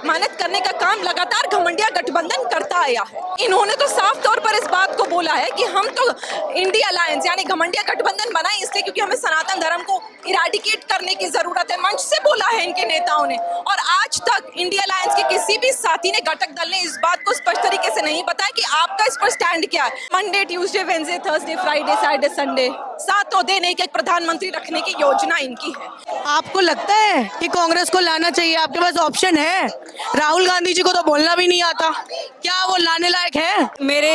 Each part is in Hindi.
अपमानित करने का काम लगातार घमंडिया गठबंधन करता आया है। इन्होंने तो साफ तौर पर इस बात को बोला है कि हम तो इंडिया अलायंस यानी घमंडिया गठबंधन बनाए इसलिए क्योंकि हमें सनातन धर्म को इराडिकेट करने की जरूरत है। मंच से बोला है इनके नेताओं ने, और आज तक इंडिया अलायंस के किसी भी साथी ने, घटक दल ने इस बात को स्पष्ट तरीके से नहीं बताया कि आपका इस पर स्टैंड क्या है। Monday, Tuesday, Wednesday, Thursday, Friday, Saturday, Sunday, 7 दिन एक प्रधानमंत्री रखने की योजना इनकी है। आपको लगता है कि कांग्रेस को लाना चाहिए? आपके पास ऑप्शन है। राहुल गांधी जी को तो बोलना भी नहीं आता, क्या वो लाने लायक है? मेरे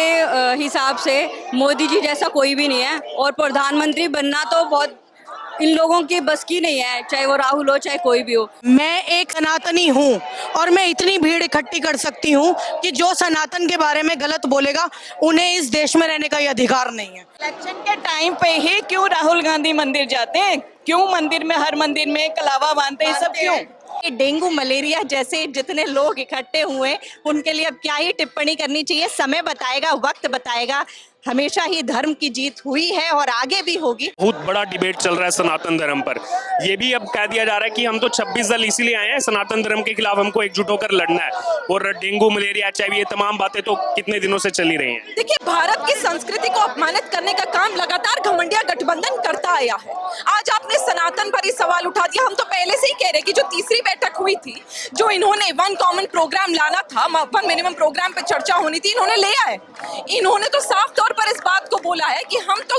हिसाब से मोदी जी जैसा कोई भी नहीं है, और प्रधानमंत्री बनना तो बहुत इन लोगों की बस की नहीं है, चाहे वो राहुल हो चाहे कोई भी हो। मैं एक सनातनी हूँ और मैं इतनी भीड़ इकट्ठी कर सकती हूँ कि जो सनातन के बारे में गलत बोलेगा उन्हें इस देश में रहने का ये अधिकार नहीं है। इलेक्शन के टाइम पे ही क्यों राहुल गांधी मंदिर जाते हैं? क्यों मंदिर में, हर मंदिर में कलावा बांधते हैं, सब क्यों? डेंगू मलेरिया जैसे जितने लोग इकट्ठे हुए उनके लिए अब क्या ही टिप्पणी करनी चाहिए। समय बताएगा, वक्त बताएगा। हमेशा ही धर्म की जीत हुई है और आगे भी होगी। बहुत बड़ा डिबेट चल रहा है सनातन धर्म पर। ये भी अब कह दिया जा रहा है कि हम तो 26 दल इसीलिए आए हैं, सनातन धर्म के खिलाफ हमको एकजुट होकर लड़ना है। और डेंगू, मलेरिया, चाहे ये तमाम बातें तो कितने दिनों से चली रही हैं। देखिए, भारत की संस्कृति को अपमानित करने का काम लगातार घमंडिया गठबंधन करता आया है। आज आपने सनातन पर ही सवाल उठा दिया। हम तो पहले से ही कह रहे कि जो तीसरी बैठक हुई थी, जो इन्होंने वन कॉमन प्रोग्राम लाना था, वन मिनिमम प्रोग्राम पे चर्चा होनी थी, इन्होंने ले आए। इन्होंने तो साफ तौर पर इस बात को बोला है कि हम तो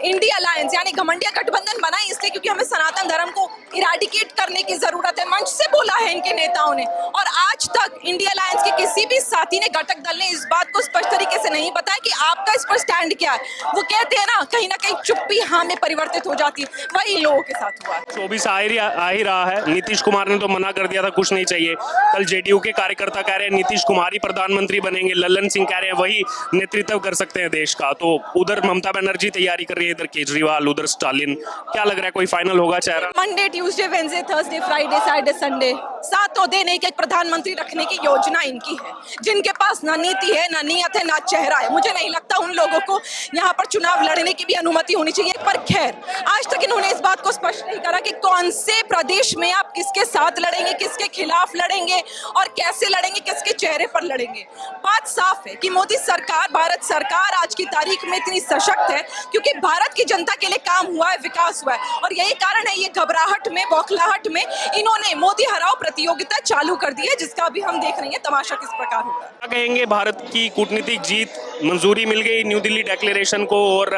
इंडिया अलायंस यानी घमंडिया गठबंधन बनाए इसलिए क्योंकि हमें सनातन धर्म को इराडिकेट करने की जरूरत है। मंच से बोला है इनके नेताओं ने, और आज तक इंडिया अलायंस के किसी भी साथी ने, घटक दल ने इस बात को स्पष्ट तरीके से नहीं बताया कि आपका इस पर स्टैंड क्या है। वो कहते हैं ना कहीं चुप्पी हाँ में परिवर्तित हो जाती है, वही लोगों के साथ हुआ। 24 आ ही रहा है। नीतीश कुमार ने तो मना कर दिया था, कुछ नहीं चाहिए। कल जेडीयू के कार्यकर्ता कह रहे हैं नीतीश कुमार ही प्रधानमंत्री बनेंगे। लल्लन सिंह कह रहे हैं वही नेतृत्व कर सकते हैं देश का। तो उधर ममता बनर्जी तैयारी कर रही है, इधर केजरीवाल, उधर स्टालिन। क्या लग रहा है, कोई फाइनल होगा चेहरा? Monday, Tuesday, Wednesday, Thursday, Friday, Saturday, Sunday, 7 दिन एक प्रधानमंत्री रखने की योजना इनकी है, जिनके पास ना नीति है, ना नियत है, ना चेहरा है। मुझे नहीं लगता उन लोगों को यहाँ पर चुनाव लड़ने की भी अनुमति होनी चाहिए। पर खैर, आज तक इन्होंने इस बात को स्पष्ट नहीं करा कि कौन से प्रदेश में आप किसके साथ लड़ेंगे, किसके खिलाफ लड़ेंगे और कैसे लड़ेंगे, किसके चेहरे पर लड़ेंगे। बात साफ है कि मोदी सरकार, भारत सरकार आज की तारीख में इतनी सशक्त है क्योंकि भारत की जनता के लिए काम हुआ है, विकास हुआ है, और यही कारण है ये घबराहट में, बौखलाहट में इन्होंने मोदी हराओ प्रतियोगिता चालू कर दी है, जिसका भी हम देख रहे हैं तमाशा किस प्रकार हो रहा है। क्या कहेंगे, भारत की कूटनीतिक जीत, मंजूरी मिल गई न्यू दिल्ली डिक्लेरेशन को, और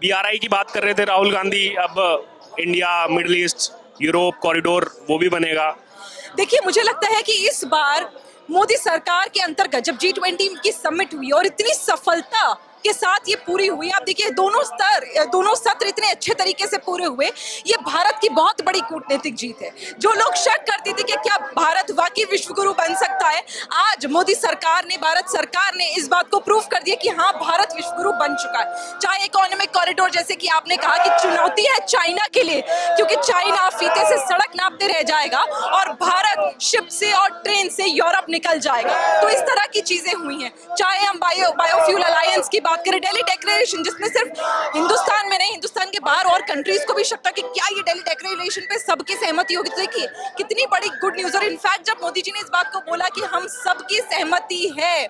BRI की बात कर रहे थे राहुल गांधी, अब India middle east Europe corridor वो भी बनेगा। देखिए, मुझे लगता है कि इस बार मोदी सरकार के अंतर्गत जब G20 की समिट हुई और इतनी सफलता के साथ ये पूरी हुई, आप देखिए दोनों सत्र इतने अच्छे तरीके से पूरे हुए, ये भारत की बहुत बड़ी कूटनीतिक जीत है। जो लोग शक करते थे कि क्या भारत वाकई विश्वगुरु बन सकता है, आज मोदी सरकार ने, भारत सरकार ने इस बात को प्रूव कर दिया कि हाँ, भारत विश्वगुरु बन चुका है। चाहे इकोनॉमिक कॉरिडोर, जैसे कि आपने कहा कि चुनौती है चाइना के लिए, क्योंकि चाइना फीते से सड़क नापते रह जाएगा और भारत शिप से और ट्रेन से यूरोप निकल जाएगा। तो इस तरह की चीजें हुई हैं। चाहे हम बायोफ्यूल अलायंस की बात करें, दिल्ली डिक्लेरेशन, जिसमें सिर्फ हिंदुस्तान में नहीं, हिंदुस्तान के बाहर और कंट्रीज को भी शक था कि क्या ये दिल्ली डिक्लेरेशन पे सबकी सहमति होगी। तो देखिए कितनी बड़ी गुड न्यूज। और इनफैक्ट जब मोदी जी ने इस बात को बोला कि हम सबकी सहमति है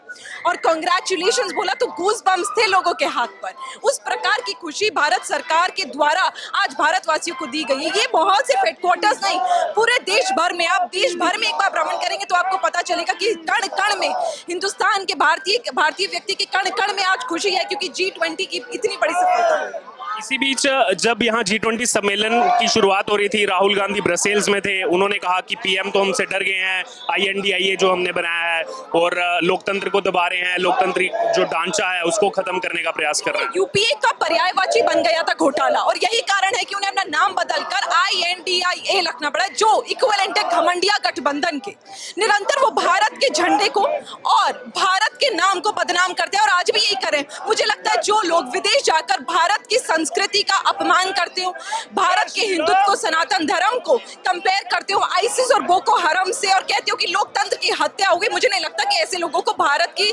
और कांग्रेचुलेशंस बोला, तो गूज बम्स थे लोगों के हाथ पर। उस प्रकार की खुशी भारत सरकार के द्वारा आज भारतवासियों को दी गई है। ये बहुत सिर्फ हेडक्वार्टर्स नहीं, पूरे देश भर में, आप देश भर में एक बार भ्रमण करेंगे तो आपको पता चलेगा कि कण कण में हिंदुस्तान के भारतीय व्यक्ति के कण कण में आज खुशी है, क्योंकि G20 की इतनी बड़ी सफलता हुई है। इसी बीच जब यहाँ G20 सम्मेलन की शुरुआत हो रही थी, राहुल गांधी ब्रसेल्स में थे। उन्होंने कहा कि PM तो हमसे डर गए हैं, INDIA जो हमने बनाया है, और लोकतंत्र को दबा रहे हैं, लोकतांत्रिक जो ढांचा है उसको खत्म करने का प्रयास कर रहे हैं। UPA का पर्यायवाची बन गया था घोटाला, और यही कारण है कि उन्हें अपना नाम बदलकर INDIA रखना पड़ा, जो इक्विवेलेंट है घमंडिया गठबंधन के। निरंतर वो भारत के झंडे को और भारत के नाम को बदनाम करते हैं, और आज भी यही करें। मुझे लगता है जो लोग विदेश जाकर भारत की संस्कृति का अपमान करते हो, भारत के हिंदुत्व को, सनातन धर्म को कंपेयर करते हो आईसिस और बोको हरम से, और कहते हो कि लोकतंत्र की हत्या हो गई, मुझे नहीं लगता कि ऐसे लोगों को भारत की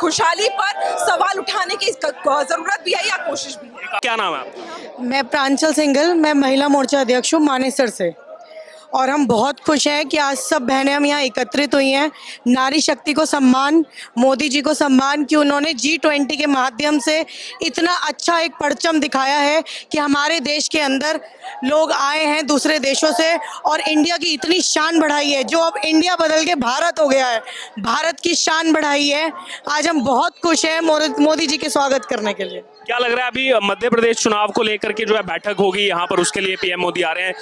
खुशहाली पर सवाल उठाने की जरूरत भी है या कोशिश भी है। क्या नाम है आपका? मैं प्रांचल सिंघल, मैं महिला मोर्चा अध्यक्ष हूँ मानेसर से। और हम बहुत खुश हैं कि आज सब बहनें हम यहाँ एकत्रित हुई हैं। नारी शक्ति को सम्मान, मोदी जी को सम्मान कि उन्होंने G20 के माध्यम से इतना अच्छा एक परचम दिखाया है कि हमारे देश के अंदर लोग आए हैं दूसरे देशों से और इंडिया की इतनी शान बढ़ाई है। जो अब इंडिया बदल के भारत हो गया है, भारत की शान बढ़ाई है। आज हम बहुत खुश हैं मोदी जी के स्वागत करने के लिए। क्या लग रहा है अभी मध्य प्रदेश चुनाव को लेकर के जो है बैठक होगी यहाँ पर, उसके लिए पीएम मोदी आ रहे हैं।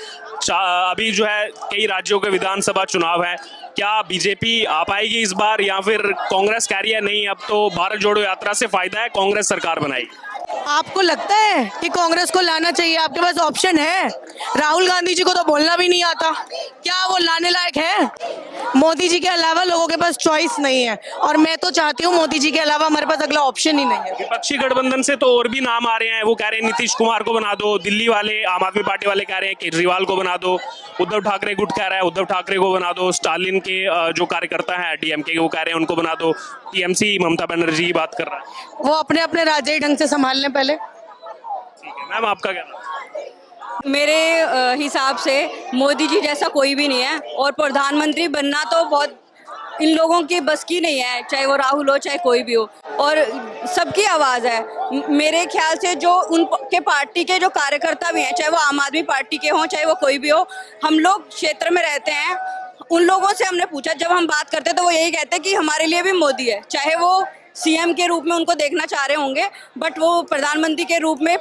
अभी जो है कई राज्यों के विधानसभा चुनाव है, क्या बीजेपी आ पाएगी इस बार या फिर कांग्रेस कह रही है नहीं अब तो भारत जोड़ो यात्रा से फायदा है, कांग्रेस सरकार बनाएगी? आपको लगता है कि कांग्रेस को लाना चाहिए? आपके पास ऑप्शन है। राहुल गांधी जी को तो बोलना भी नहीं आता, क्या वो लाने लायक है? मोदी जी के अलावा लोगों के पास चॉइस नहीं है और मैं तो चाहती हूँ मोदी जी के अलावा हमारे पास अगला ऑप्शन ही नहीं है। विपक्षी गठबंधन से तो और भी नाम आ रहे हैं, वो कह रहे हैं नीतीश कुमार को बना दो, दिल्ली वाले आम आदमी पार्टी वाले कह रहे हैं केजरीवाल को बना दो, उद्धव ठाकरे गुट कह रहा है उद्धव ठाकरे को बना दो, स्टालिन के जो कार्यकर्ता है डीएमके वो कह रहे हैं उनको बना दो, टीएमसी ममता बनर्जी की बात कर रहा है। वो अपने अपने राज्य ढंग से संभाल लें पहले। ठीक है मैम, आपका कहना? मेरे हिसाब से मोदी जी जैसा कोई भी नहीं है और प्रधानमंत्री बनना तो बहुत इन लोगों की बस की नहीं है, चाहे वो राहुल हो चाहे कोई भी हो। और सबकी आवाज़ है मेरे ख्याल से, जो उनके पार्टी के जो कार्यकर्ता भी हैं, चाहे वो आम आदमी पार्टी के हों चाहे वो कोई भी हो, हम लोग क्षेत्र में रहते हैं, उन लोगों से हमने पूछा, जब हम बात करते तो वो यही कहते हैं कि हमारे लिए भी मोदी है, चाहे वो सीएम के रूप में उनको देखना चाह रहे होंगे बट वो प्रधानमंत्री के रूप में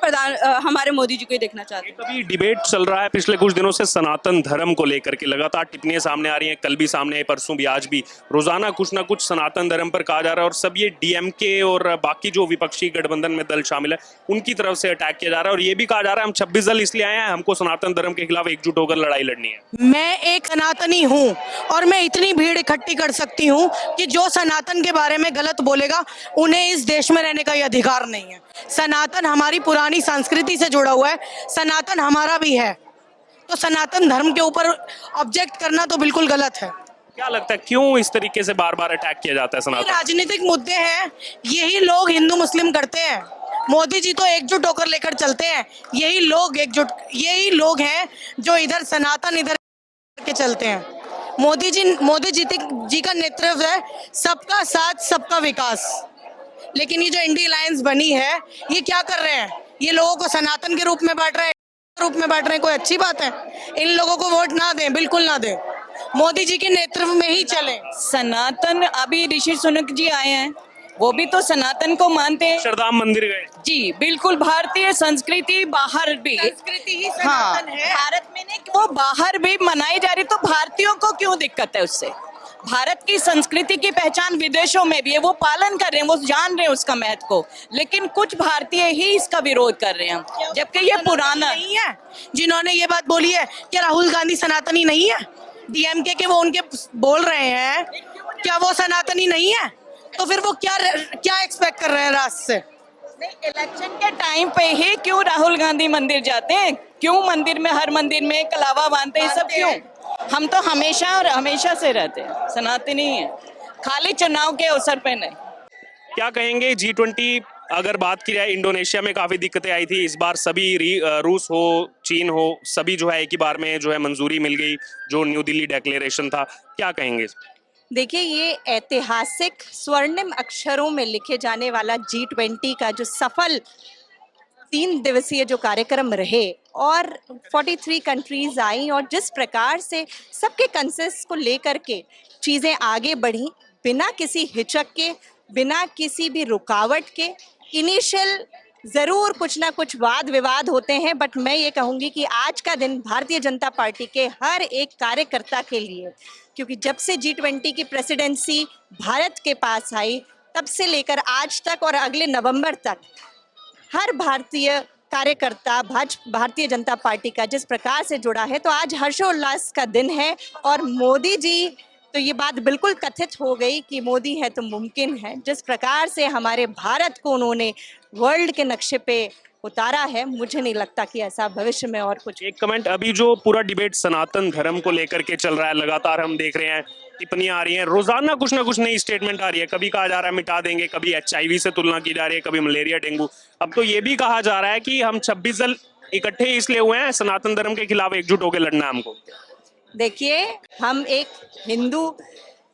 हमारे मोदी जी को ही देखना चाहते हैं। अभी डिबेट चल रहा है पिछले कुछ दिनों से सनातन धर्म को लेकर के, लगातार टिप्पणियां सामने आ रही हैं, कल भी सामने आई, परसों भी, आज भी रोजाना कुछ ना कुछ सनातन धर्म पर कहा जा रहा है और सब ये डीएमके और बाकी जो विपक्षी गठबंधन में दल शामिल है उनकी तरफ से अटैक किया जा रहा है और ये भी कहा जा रहा है हम 26 दल इसलिए आए हैं, हमको सनातन धर्म के खिलाफ एकजुट होकर लड़ाई लड़नी है। मैं एक सनातनी हूँ और मैं इतनी भीड़ इकट्ठी कर सकती हूँ कि जो सनातन के बारे में गलत बोलेगा उन्हें इस देश में रहने का ही अधिकार नहीं है। सनातन हमारी पुरानी संस्कृति से जुड़ा हुआ है, सनातन हमारा भी है, तो सनातन धर्म के ऊपर ऑब्जेक्ट करना तो बिल्कुल गलत है। क्या लगता है क्यों इस तरीके से बार बार अटैक किया जाता है ये सनातन? राजनीतिक मुद्दे हैं, यही लोग हिंदू मुस्लिम करते हैं। मोदी जी तो एकजुट होकर लेकर चलते हैं, यही लोग हैं जो इधर सनातन इधर के चलते हैं। मोदी जी का नेतृत्व है सबका साथ सबका विकास। लेकिन ये जो इंडिया अलायंस बनी है ये क्या कर रहे हैं? ये लोगों को सनातन के रूप में बांट रहे हैं, कोई अच्छी बात है? इन लोगों को वोट ना दें, बिल्कुल ना दें, मोदी जी के नेतृत्व में ही चले। सनातन, अभी ऋषि सुनक जी आए हैं, वो भी तो सनातन को मानते हैं। अक्षरधाम मंदिर गए जी बिल्कुल, भारतीय संस्कृति बाहर भी, संस्कृति ही हाँ, सनातन है। भारत में नहीं, वो बाहर भी मनाई जा रही, तो भारतीयों को क्यों दिक्कत है उससे? भारत की संस्कृति की पहचान विदेशों में भी है, वो पालन कर रहे हैं, वो जान रहे हैं उसका महत्व को, लेकिन कुछ भारतीय ही इसका विरोध कर रहे हैं, जबकि ये पुराना नहीं है। जिन्होंने ये बात बोली है कि राहुल गांधी सनातनी नहीं है, डीएमके के वो उनके बोल रहे हैं, क्या वो सनातनी नहीं है? तो फिर वो क्या एक्सपेक्ट कर रहे हैं राष्ट्र से? इलेक्शन के टाइम पे ही क्यों राहुल गांधी मंदिर जाते हैं? क्यों मंदिर में, हर मंदिर में कलावा बांधते हैं, सब क्यों? हम तो हमेशा से रहते हैं, सनातनी है, खाली चुनाव के अवसर पे नहीं। क्या कहेंगे G20 अगर बात की जाए, इंडोनेशिया में काफी दिक्कतें आई थी, इस बार सभी रूस हो चीन हो सभी जो है एक ही बार में जो है मंजूरी मिल गई, जो न्यू दिल्ली डिक्लेरेशन था, क्या कहेंगे? देखिए, ये ऐतिहासिक स्वर्णिम अक्षरों में लिखे जाने वाला G20 का जो सफल 3 दिवसीय जो कार्यक्रम रहे और 43 कंट्रीज आई और जिस प्रकार से सबके कंसेंसस को लेकर के चीज़ें आगे बढ़ी, बिना किसी हिचक के, बिना किसी भी रुकावट के। इनिशियल ज़रूर कुछ ना कुछ वाद विवाद होते हैं, बट मैं ये कहूँगी कि आज का दिन भारतीय जनता पार्टी के हर एक कार्यकर्ता के लिए, क्योंकि जब से G20 की प्रेसिडेंसी भारत के पास आई तब से लेकर आज तक और अगले नवंबर तक हर भारतीय कार्यकर्ता भारतीय जनता पार्टी का जिस प्रकार से जुड़ा है, तो आज हर्षोल्लास का दिन है। और मोदी जी, तो ये बात बिल्कुल कथित हो गई कि मोदी है तो मुमकिन है। जिस प्रकार से हमारे भारत को उन्होंने वर्ल्ड के नक्शे पे उतारा है, मुझे नहीं लगता कि ऐसा भविष्य में और कुछ। एक कमेंट, अभी जो पूरा डिबेट सनातन धर्म को लेकर के चल रहा है, लगातार हम देख रहे हैं टिप्पणियां आ रही हैं, रोजाना कुछ ना कुछ नई स्टेटमेंट आ रही है, कभी कहा जा रहा है मिटा देंगे, कभी HIV से तुलना की जा रही है, कभी मलेरिया डेंगू, अब तो ये भी कहा जा रहा है कि हम 26 दल इकट्ठे इसलिए हुए हैं सनातन धर्म के खिलाफ एकजुट होकर लड़ना है हमको। देखिए, हम एक हिंदू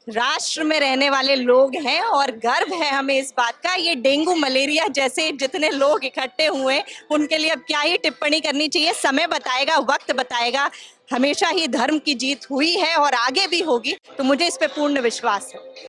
राष्ट्र में रहने वाले लोग हैं और गर्व है हमें इस बात का। ये डेंगू मलेरिया जैसे जितने लोग इकट्ठे हुए हैं, उनके लिए अब क्या ही टिप्पणी करनी चाहिए, समय बताएगा, वक्त बताएगा। हमेशा ही धर्म की जीत हुई है और आगे भी होगी, तो मुझे इस पे पूर्ण विश्वास है।